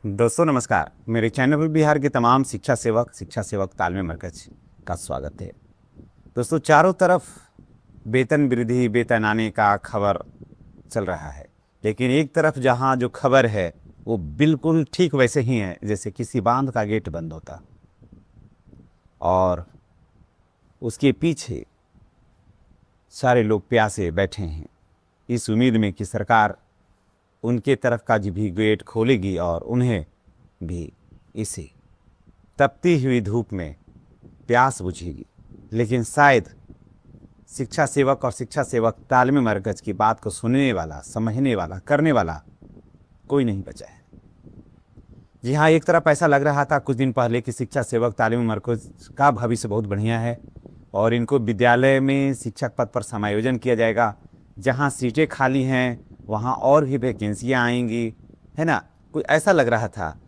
दोस्तों नमस्कार। मेरे चैनल पर बिहार के तमाम शिक्षा सेवक तालमेल मरकज का स्वागत है। दोस्तों चारों तरफ वेतन वृद्धि वेतन आने का खबर चल रहा है, लेकिन एक तरफ जहां जो खबर है वो बिल्कुल ठीक वैसे ही है जैसे किसी बांध का गेट बंद होता और उसके पीछे सारे लोग प्यासे बैठे हैं इस उम्मीद में कि सरकार उनके तरफ का भी गेट खोलेगी और उन्हें भी इसी तपती हुई धूप में प्यास बुझेगी। लेकिन शायद शिक्षा सेवक और शिक्षा सेवक तालमेल मरकज की बात को सुनने वाला, समझने वाला, करने वाला कोई नहीं बचा है। जी हाँ, एक तरफ ऐसा लग रहा था कुछ दिन पहले कि शिक्षा सेवक तालमेल मरकज का भविष्य बहुत बढ़िया है और इनको विद्यालय में शिक्षक पद पर समायोजन किया जाएगा। जहाँ सीटें खाली हैं वहाँ और भी वैकेंसियाँ आएंगी, है ना। कुछ ऐसा लग रहा था।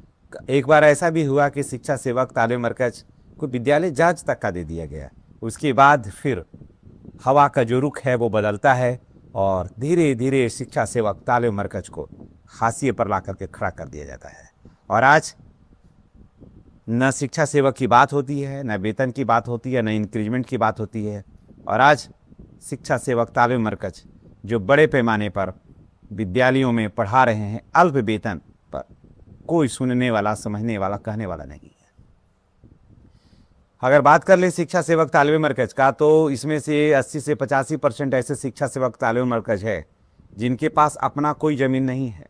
एक बार ऐसा भी हुआ कि शिक्षा सेवक तालमेल मरकज को विद्यालय जज तक का दे दिया गया। उसके बाद फिर हवा का जो रुख है वो बदलता है और धीरे धीरे शिक्षा सेवक तालमेल मरकज को हाशिए पर ला करके खड़ा कर दिया जाता है। और आज न शिक्षा सेवक की बात होती है, न वेतन की बात होती है, न इंक्रीजमेंट की बात होती है। और आज शिक्षा सेवक तालमेल मरकज जो बड़े पैमाने पर विद्यालयों में पढ़ा रहे हैं अल्प वेतन पर, कोई सुनने वाला, समझने वाला, कहने वाला नहीं है। अगर बात कर ले शिक्षा सेवक तालमेल मरकज का, तो इसमें से 80 से 85% ऐसे शिक्षा सेवक तालमेल मरकज है जिनके पास अपना कोई ज़मीन नहीं है।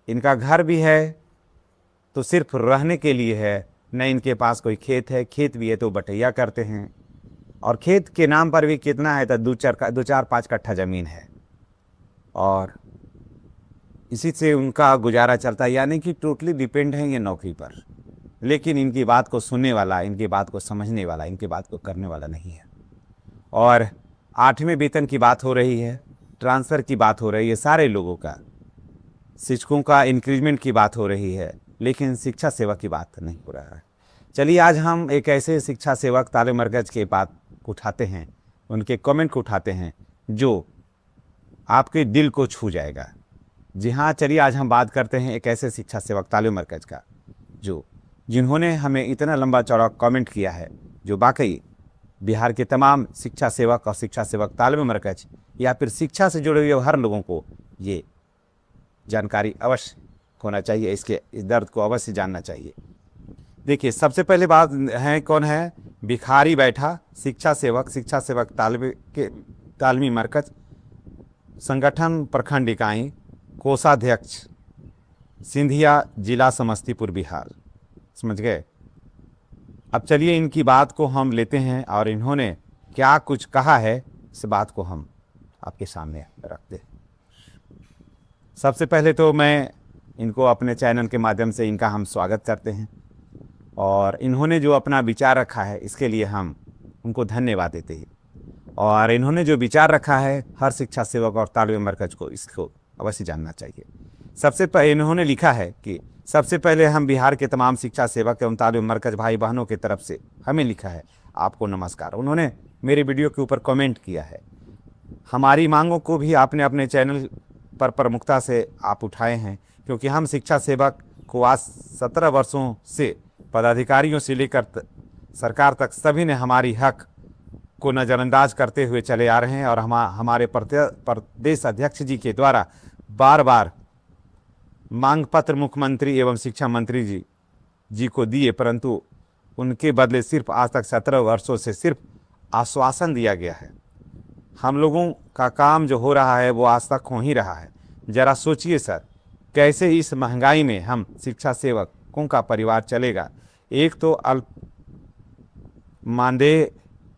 इनका घर भी है तो सिर्फ रहने के लिए है, न इनके पास कोई खेत है। खेत भी है तो बटैया करते हैं और खेत के नाम पर भी कितना है तो 2-4-5 कट्ठा ज़मीन है और इसी से उनका गुजारा चलता है। यानी कि टोटली डिपेंड है ये नौकरी पर। लेकिन इनकी बात को सुनने वाला, इनकी बात को समझने वाला, इनकी बात को करने वाला नहीं है। और 8वें वेतन की बात हो रही है, ट्रांसफ़र की बात हो रही है, सारे लोगों का, शिक्षकों का इंक्रीजमेंट की बात हो रही है, लेकिन शिक्षा सेवक की बात नहीं हो रहा है। चलिए आज हम एक ऐसे शिक्षा सेवक तालमेल मरकज के बात को उठाते हैं, उनके कमेंट को उठाते हैं जो आपके दिल को छू जाएगा। जी हाँ, चलिए आज हम बात करते हैं एक ऐसे शिक्षा सेवक तालमेल मरकज का जिन्होंने हमें इतना लंबा चौड़ा कमेंट किया है, जो वाकई बिहार के तमाम शिक्षा सेवक और शिक्षा सेवक तालमेल मरकज या फिर शिक्षा से जुड़े हुए हर लोगों को ये जानकारी अवश्य होना चाहिए, इसके इस दर्द को अवश्य जानना चाहिए। देखिए, सबसे पहले बात है, कौन है? भिखारी बैठा शिक्षा सेवक तालमेल मरकज संगठन प्रखंड इकाई कोषाध्यक्ष सिंधिया जिला समस्तीपुर बिहार। समझ गए? अब चलिए इनकी बात को हम लेते हैं और इन्होंने क्या कुछ कहा है इस बात को हम आपके सामने रखते हैं। सबसे पहले तो मैं इनको अपने चैनल के माध्यम से इनका हम स्वागत करते हैं और इन्होंने जो अपना विचार रखा है इसके लिए हम उनको धन्यवाद देते हैं। और इन्होंने जो विचार रखा है हर शिक्षा सेवक और तालमेल मरकज को इसको अवश्य जानना चाहिए। सबसे पहले इन्होंने लिखा है कि सबसे पहले हम बिहार के तमाम शिक्षा सेवक एवं तालमेल मरकज भाई बहनों की तरफ से हमें लिखा है आपको नमस्कार। उन्होंने मेरे वीडियो के ऊपर कमेंट किया है। हमारी मांगों को भी आपने अपने चैनल पर प्रमुखता से आप उठाए हैं, क्योंकि हम शिक्षा सेवक को आज 17 वर्षों से पदाधिकारियों से लेकर सरकार तक सभी ने हमारी हक को नज़रअंदाज करते हुए चले आ रहे हैं और हमारे प्रदेश अध्यक्ष जी के द्वारा बार बार मांग पत्र मुख्यमंत्री एवं शिक्षा मंत्री जी को दिए, परंतु उनके बदले सिर्फ आज तक 17 वर्षों से सिर्फ आश्वासन दिया गया है। हम लोगों का काम जो हो रहा है वो आज तक हो ही रहा है। ज़रा सोचिए सर, कैसे इस महंगाई में हम शिक्षा सेवकों का परिवार चलेगा। एक तो अल्प मानदेय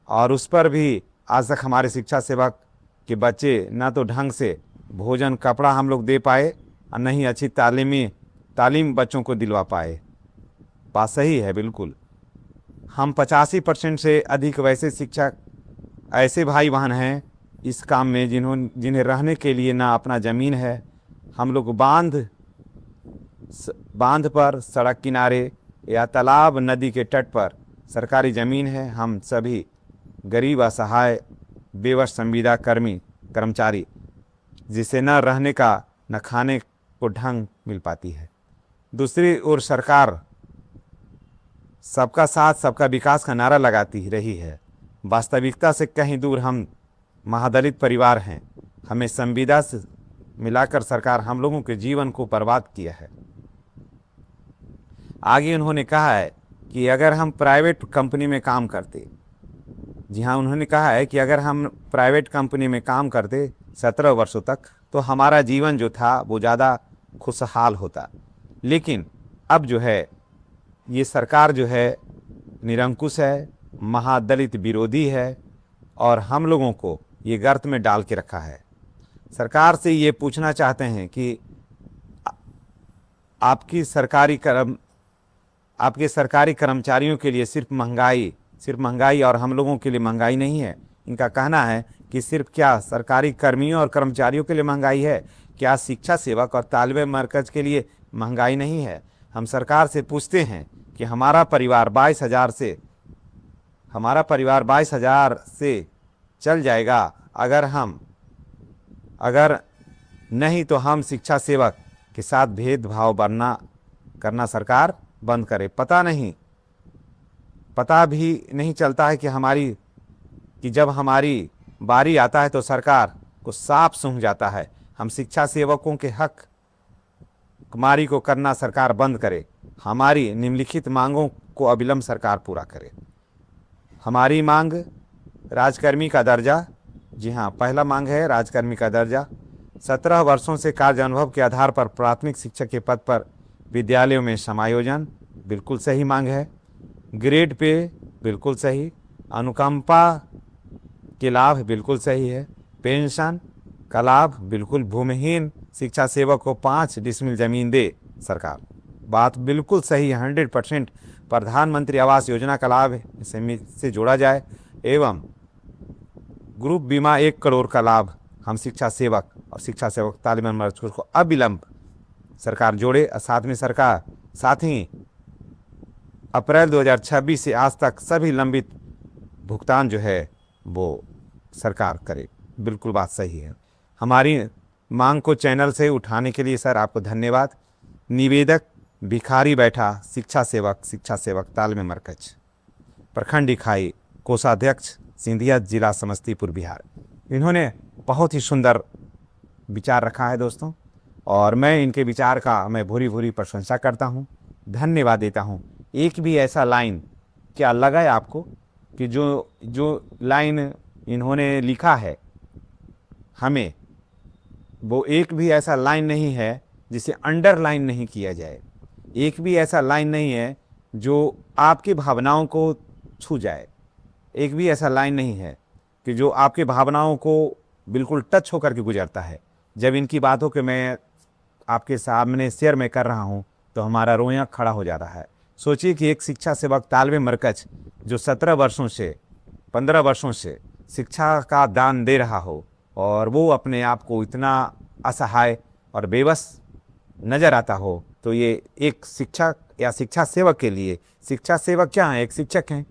और उस पर भी आज तक हमारे शिक्षा सेवक के बच्चे ना तो ढंग से भोजन कपड़ा हम लोग दे पाए और नहीं अच्छी तालीम बच्चों को दिलवा पाए। बात सही है बिल्कुल। हम 85% से अधिक वैसे शिक्षक ऐसे भाई बहन हैं इस काम में जिन्हें रहने के लिए ना अपना ज़मीन है। हम लोग बांध पर, सड़क किनारे या तालाब नदी के तट पर सरकारी ज़मीन है। हम सभी गरीब, असहाय, बेवश संविदा कर्मचारी, जिसे न रहने का न खाने को ढंग मिल पाती है। दूसरी ओर सरकार सबका साथ सबका विकास का नारा लगाती रही है। वास्तविकता से कहीं दूर हम महादलित परिवार हैं। हमें संविदा से मिलाकर सरकार हम लोगों के जीवन को बर्बाद किया है। आगे उन्होंने कहा है कि अगर हम प्राइवेट कंपनी में काम करते, जी हाँ, उन्होंने कहा है कि अगर हम प्राइवेट कंपनी में काम करते 17 वर्षों तक तो हमारा जीवन जो था वो ज़्यादा खुशहाल होता। लेकिन अब जो है ये सरकार जो है निरंकुश है, महादलित विरोधी है और हम लोगों को ये गर्त में डाल के रखा है। सरकार से ये पूछना चाहते हैं कि आपके सरकारी कर्मचारियों के लिए सिर्फ महंगाई और हम लोगों के लिए महंगाई नहीं है। इनका कहना है कि सिर्फ क्या सरकारी कर्मियों और कर्मचारियों के लिए महंगाई है, क्या शिक्षा सेवक और तालिबे मरकज़ के लिए महंगाई नहीं है। हम सरकार से पूछते हैं कि हमारा परिवार 22,000 से चल जाएगा, अगर नहीं तो हम शिक्षा सेवक के साथ भेदभाव करना सरकार बंद करे। पता भी नहीं चलता है कि जब हमारी बारी आता है तो सरकार को साफ सूंघ जाता है। हम शिक्षा सेवकों के हक कुमारी को करना सरकार बंद करे। हमारी निम्नलिखित मांगों को अविलंब सरकार पूरा करे। हमारी मांग राजकर्मी का दर्जा, जी हाँ, पहला मांग है राजकर्मी का दर्जा। 17 वर्षों से कार्य अनुभव के आधार पर प्राथमिक शिक्षक के पद पर विद्यालयों में समायोजन, बिल्कुल सही मांग है। ग्रेड पे बिल्कुल सही। अनुकंपा के लाभ बिल्कुल सही है। पेंशन का लाभ बिल्कुल। भूमिहीन शिक्षा सेवक को 5 डिसमिल जमीन दे सरकार, बात बिल्कुल सही है, 100%। प्रधानमंत्री आवास योजना का लाभ से जोड़ा जाए एवं ग्रुप बीमा 1 करोड़ का लाभ हम शिक्षा सेवक और शिक्षा सेवक तालिबान मरकज़ को अविलंब सरकार जोड़े। साथ ही अप्रैल 2026 से आज तक सभी लंबित भुगतान जो है वो सरकार करे। बिल्कुल बात सही है। हमारी मांग को चैनल से उठाने के लिए सर आपको धन्यवाद। निवेदक भिखारी बैठा शिक्षा सेवक तालिबान मरकज़, प्रखंड इकाई, कोषाध्यक्ष, सिंधिया, जिला समस्तीपुर, बिहार। इन्होंने बहुत ही सुंदर विचार रखा है दोस्तों, और मैं इनके विचार का मैं भूरी प्रशंसा करता हूँ, धन्यवाद देता हूँ। एक भी ऐसा लाइन क्या लगा है आपको कि जो लाइन इन्होंने लिखा है हमें, वो एक भी ऐसा लाइन नहीं है जिसे अंडरलाइन नहीं किया जाए। एक भी ऐसा लाइन नहीं है जो आपकी भावनाओं को छू जाए। एक भी ऐसा लाइन नहीं है कि जो आपके भावनाओं को बिल्कुल टच होकर के गुजरता है। जब इनकी बातों के मैं आपके सामने शेयर में कर रहा हूँ तो हमारा रोया खड़ा हो जा रहा है। सोचिए कि एक शिक्षा सेवक तालिबान मरकज़ जो 15 वर्षों से शिक्षा का दान दे रहा हो और वो अपने आप को इतना असहाय और बेबस नज़र आता हो, तो ये एक शिक्षक या शिक्षा सेवक के लिए, शिक्षा सेवक क्या है, एक शिक्षक हैं,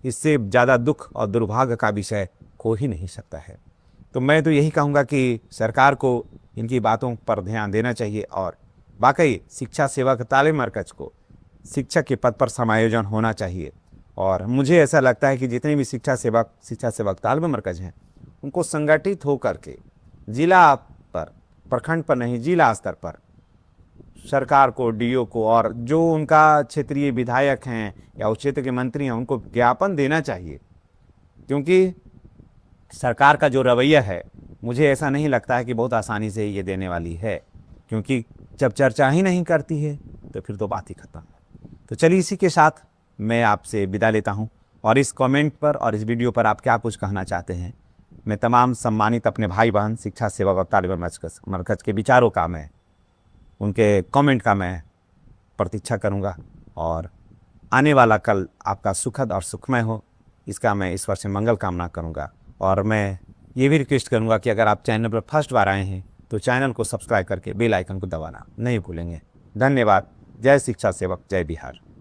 इससे ज़्यादा दुख और दुर्भाग्य का विषय हो ही नहीं सकता है। तो मैं तो यही कहूँगा कि सरकार को इनकी बातों पर ध्यान देना चाहिए और वाकई शिक्षा सेवक तालिबान मरकज़ को शिक्षक के पद पर समायोजन होना चाहिए। और मुझे ऐसा लगता है कि जितने भी शिक्षा सेवक तालिबान मरकज़ हैं उनको संगठित होकर के जिला पर, प्रखंड पर नहीं, जिला स्तर पर सरकार को, डीओ को और जो उनका क्षेत्रीय विधायक हैं या उस क्षेत्र के मंत्री हैं उनको ज्ञापन देना चाहिए। क्योंकि सरकार का जो रवैया है मुझे ऐसा नहीं लगता है कि बहुत आसानी से ये देने वाली है, क्योंकि जब चर्चा ही नहीं करती है तो फिर तो बात ही खत्म है। तो चलिए इसी के साथ मैं आपसे विदा लेता हूं, और इस कमेंट पर और इस वीडियो पर आप क्या कुछ कहना चाहते हैं, मैं तमाम सम्मानित अपने भाई बहन शिक्षा सेवक और तालिबान मरकज़ के विचारों का, मैं उनके कमेंट का मैं प्रतीक्षा करूंगा, और आने वाला कल आपका सुखद और सुखमय हो, इसका मैं ईश्वर से मंगल कामना करूंगा। और मैं ये भी रिक्वेस्ट करूंगा कि अगर आप चैनल पर फर्स्ट बार आए हैं तो चैनल को सब्सक्राइब करके बेल आइकन को दबाना नहीं भूलेंगे। धन्यवाद। जय शिक्षा सेवक, जय बिहार।